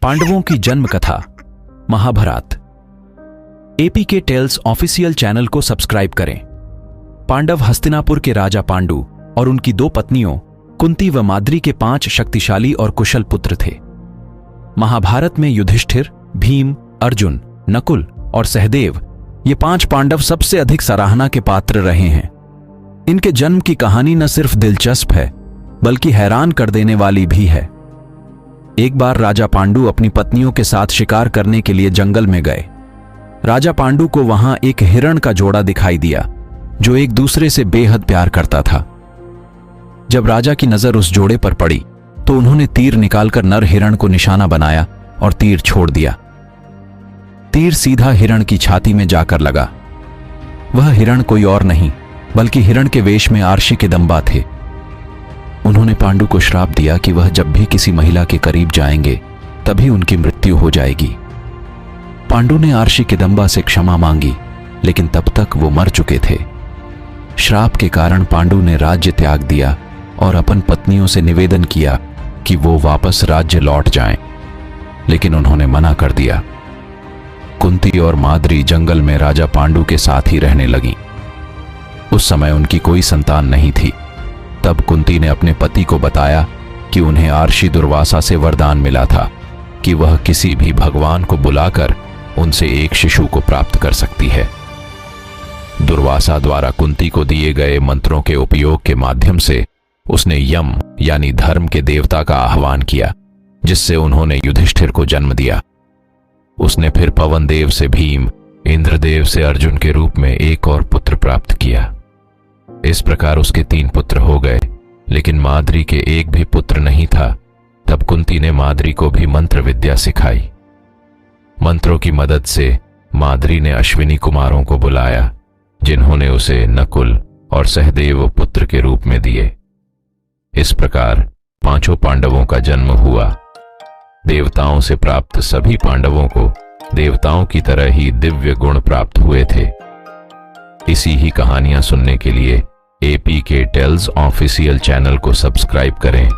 पांडवों की जन्म कथा Mahabharata. Epic tales official channel को सब्सक्राइब करें। पांडव हस्तिनापुर के राजा पांडु और उनकी दो पत्नियों कुंती व माद्री के 5 शक्तिशाली और कुशल पुत्र थे। महाभारत में युधिष्ठिर, भीम, अर्जुन, नकुल और सहदेव ये 5 पांडव सबसे अधिक सराहना के पात्र रहे हैं। इनके जन्म की कहानी न सिर्फ दिलचस्प है बल्कि हैरान कर देने वाली भी है। एक बार राजा पांडु अपनी पत्नियों के साथ शिकार करने के लिए जंगल में गए। राजा पांडु को वहां एक हिरण का जोड़ा दिखाई दिया जो एक दूसरे से बेहद प्यार करता था। जब राजा की नजर उस जोड़े पर पड़ी तो उन्होंने तीर निकालकर नर हिरण को निशाना बनाया और तीर छोड़ दिया। तीर सीधा हिरण की छाती में जाकर लगा। वह हिरण कोई और नहीं बल्कि हिरण के वेश में आर्षी किदंबा थे। उन्होंने पांडु को श्राप दिया कि वह जब भी किसी महिला के करीब जाएंगे तभी उनकी मृत्यु हो जाएगी। पांडु ने आर्षी किदंबा से क्षमा मांगी लेकिन तब तक वो मर चुके थे। श्राप के कारण पांडु ने राज्य त्याग दिया और अपन पत्नियों से निवेदन किया कि वो वापस राज्य लौट जाएं, लेकिन उन्होंने मना कर दिया। कुंती और माद्री जंगल में राजा पांडु के साथ ही रहने लगी। उस समय उनकी कोई संतान नहीं थी। तब कुंती ने अपने पति को बताया कि उन्हें आर्षी दुर्वासा से वरदान मिला था कि वह किसी भी भगवान को बुलाकर उनसे एक शिशु को प्राप्त कर सकती है। दुर्वासा द्वारा कुंती को दिए गए मंत्रों के उपयोग के माध्यम से उसने यम यानी धर्म के देवता का आह्वान किया, जिससे उन्होंने युधिष्ठिर को जन्म दिया। उसने फिर पवन देव से भीम, इंद्रदेव से अर्जुन के रूप में एक और पुत्र प्राप्त किया। इस प्रकार उसके 3 पुत्र हो गए, लेकिन माद्री के एक भी पुत्र नहीं था। तब कुंती ने माद्री को भी मंत्र विद्या सिखाई। मंत्रों की मदद से माद्री ने अश्विनी कुमारों को बुलाया, जिन्होंने उसे नकुल और सहदेव पुत्र के रूप में दिए। इस प्रकार 5 पांडवों का जन्म हुआ। देवताओं से प्राप्त सभी पांडवों को देवताओं की तरह ही दिव्य गुण प्राप्त हुए थे। इसी ही कहानियां सुनने के लिए एपीके टेल्स ऑफिशियल चैनल को सब्सक्राइब करें।